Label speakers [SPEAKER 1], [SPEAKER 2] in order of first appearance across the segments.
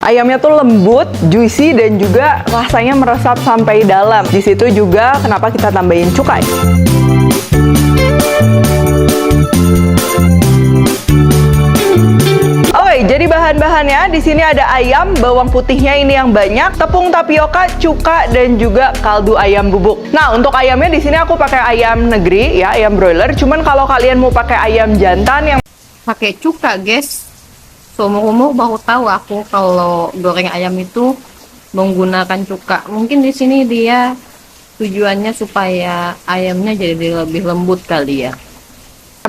[SPEAKER 1] Ayamnya tuh lembut, juicy, dan juga rasanya meresap sampai dalam. Di situ juga kenapa kita tambahin cukai. Oke, jadi bahan-bahannya di sini ada ayam, bawang putihnya ini yang banyak, tepung tapioka, cuka, dan juga kaldu ayam bubuk. Nah, untuk ayamnya di sini aku pakai ayam negeri ya, ayam broiler. Cuman kalau kalian mau pakai ayam jantan yang
[SPEAKER 2] pakai cuka, guys. Seumur-umur baru tahu aku kalau goreng ayam itu menggunakan cuka. Mungkin di sini dia tujuannya supaya ayamnya jadi lebih lembut kali ya.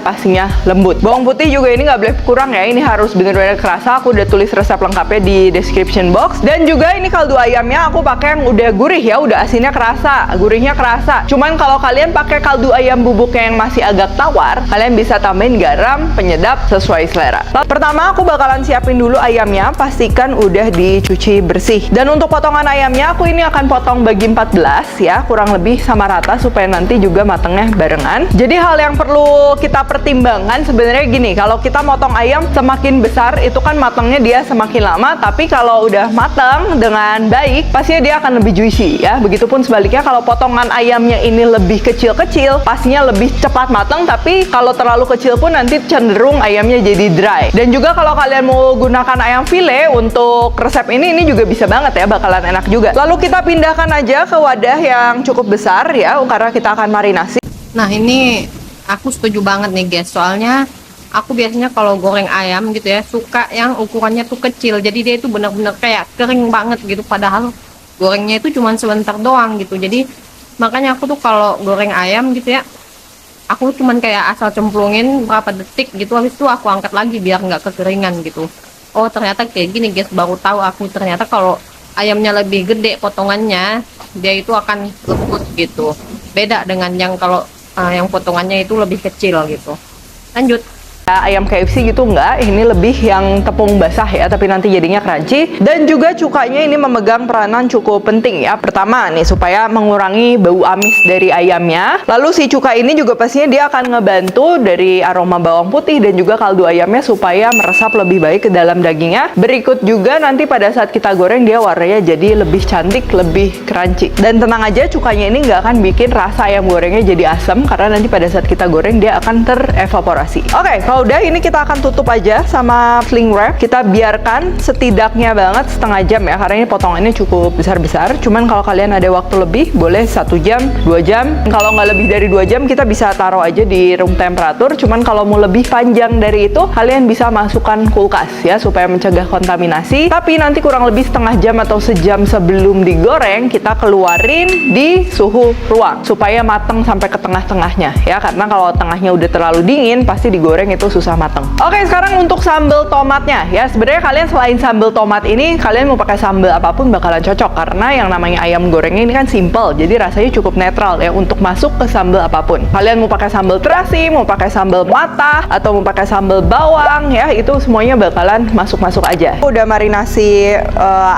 [SPEAKER 1] pastinya lembut. Bawang putih juga ini nggak boleh kurang ya, ini harus bener-bener kerasa. Aku udah tulis resep lengkapnya di description box. Dan juga ini kaldu ayamnya aku pakai yang udah gurih ya, udah asinnya kerasa, gurihnya kerasa. Cuman kalau kalian pakai kaldu ayam bubuknya yang masih agak tawar, kalian bisa tambahin garam, penyedap sesuai selera. Pertama aku bakalan siapin dulu ayamnya, pastikan udah dicuci bersih. Dan untuk potongan ayamnya aku ini akan potong bagi 14 ya, kurang lebih sama rata supaya nanti juga matangnya barengan. Jadi hal yang perlu kita pertimbangkan sebenarnya gini, kalau kita motong ayam semakin besar itu kan matangnya dia semakin lama, tapi kalau udah matang dengan baik pastinya dia akan lebih juicy ya. Begitupun sebaliknya, kalau potongan ayamnya ini lebih kecil-kecil pastinya lebih cepat matang, tapi kalau terlalu kecil pun nanti cenderung ayamnya jadi dry. Dan juga kalau kalian mau gunakan ayam file untuk resep ini juga bisa banget ya, bakalan enak juga. Lalu kita pindahkan aja ke wadah yang cukup besar ya, karena kita akan marinasi.
[SPEAKER 2] Nah, ini aku setuju banget nih guys, soalnya aku biasanya kalau goreng ayam gitu ya suka yang ukurannya tuh kecil, jadi dia itu bener-bener kayak kering banget gitu, padahal gorengnya itu cuma sebentar doang gitu. Jadi makanya aku tuh kalau goreng ayam gitu ya, aku cuman kayak asal cemplungin berapa detik gitu, habis itu aku angkat lagi biar nggak kekeringan gitu. Oh ternyata kayak gini guys, baru tahu aku ternyata kalau ayamnya lebih gede potongannya dia itu akan lembut gitu, beda dengan yang kalau yang potongannya itu lebih kecil gitu. Lanjut.
[SPEAKER 1] Ayam KFC gitu enggak, ini lebih yang tepung basah ya, tapi nanti jadinya crunchy. Dan juga cukanya ini memegang peranan cukup penting ya. Pertama nih, supaya mengurangi bau amis dari ayamnya. Lalu si cuka ini juga pastinya dia akan ngebantu dari aroma bawang putih dan juga kaldu ayamnya supaya meresap lebih baik ke dalam dagingnya. Berikut juga nanti pada saat kita goreng dia warnanya jadi lebih cantik, lebih crunchy. Dan tenang aja, cukanya ini nggak akan bikin rasa ayam gorengnya jadi asam, karena nanti pada saat kita goreng dia akan terevaporasi. Oke, kalau udah ini kita akan tutup aja sama sling wrap. Kita biarkan setidaknya banget setengah jam ya, karena ini potongannya cukup besar-besar. Cuman kalau kalian ada waktu lebih, boleh 1 jam, 2 jam. Kalau nggak lebih dari 2 jam, kita bisa taruh aja di room temperatur. Cuman kalau mau lebih panjang dari itu, kalian bisa masukkan kulkas ya, supaya mencegah kontaminasi. Tapi nanti kurang lebih setengah jam atau sejam sebelum digoreng, kita keluarin di suhu ruang supaya matang sampai ke tengah-tengahnya ya, karena kalau tengahnya udah terlalu dingin pasti digoreng itu susah mateng. Oke, sekarang untuk sambal tomatnya ya. Sebenarnya kalian selain sambal tomat ini, kalian mau pakai sambal apapun bakalan cocok, karena yang namanya ayam gorengnya ini kan simple, jadi rasanya cukup netral ya untuk masuk ke sambal apapun. Kalian mau pakai sambal terasi, mau pakai sambal mata, atau mau pakai sambal bawang ya, itu semuanya bakalan masuk-masuk aja. Udah marinasi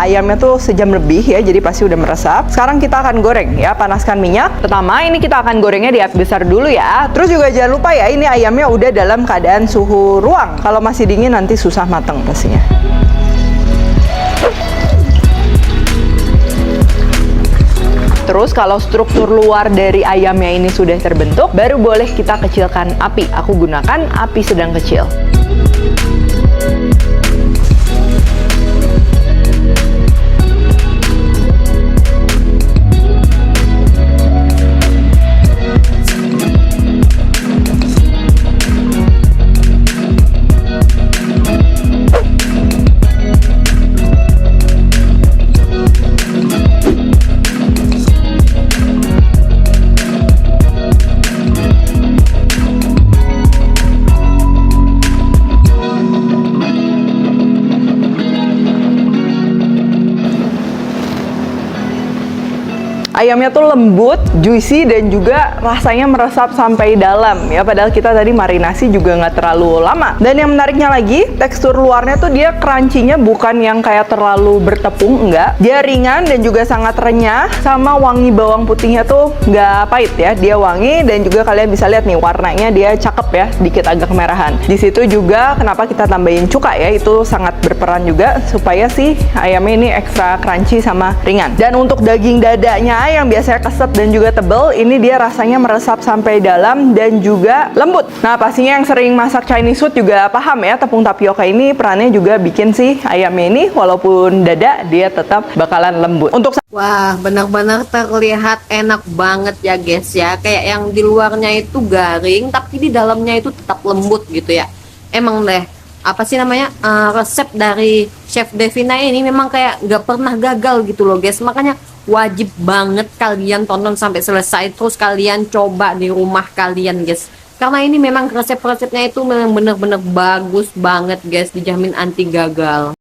[SPEAKER 1] ayamnya tuh sejam lebih ya, jadi pasti udah meresap. Sekarang kita akan goreng ya, panaskan minyak. Pertama ini kita akan gorengnya di api besar dulu ya. Terus juga jangan lupa ya, ini ayamnya udah dalam keadaan suhu ruang. Kalau masih dingin nanti susah mateng pastinya. Terus kalau struktur luar dari ayamnya ini sudah terbentuk, baru boleh kita kecilkan api. Aku gunakan api sedang kecil. Ayamnya tuh lembut, juicy, dan juga rasanya meresap sampai dalam ya. Padahal kita tadi marinasi juga nggak terlalu lama. Dan yang menariknya lagi, tekstur luarnya tuh dia crunchy-nya bukan yang kayak terlalu bertepung, enggak. Dia ringan dan juga sangat renyah, sama wangi bawang putihnya tuh nggak pahit ya. Dia wangi, dan juga kalian bisa lihat nih warnanya dia cakep ya, sedikit agak kemerahan. Di situ juga kenapa kita tambahin cuka ya, itu sangat berperan juga supaya si ayamnya ini ekstra crunchy sama ringan. Dan untuk daging dadanya yang biasanya keset dan juga tebel, ini dia rasanya meresap sampai dalam dan juga lembut. Nah, pastinya yang sering masak Chinese food juga paham ya, tepung tapioka ini perannya juga bikin si ayamnya ini walaupun dada dia tetap bakalan lembut. Untuk
[SPEAKER 2] Wah, benar-benar terlihat enak banget ya guys ya. Kayak yang di luarnya itu garing, tapi di dalamnya itu tetap lembut gitu ya. Emang deh, apa sih namanya, resep dari Chef Devina ini memang kayak nggak pernah gagal gitu loh guys. Makanya wajib banget kalian tonton sampai selesai, terus kalian coba di rumah kalian guys. Karena ini memang resep-resepnya itu memang bener-bener bagus banget guys, dijamin anti gagal.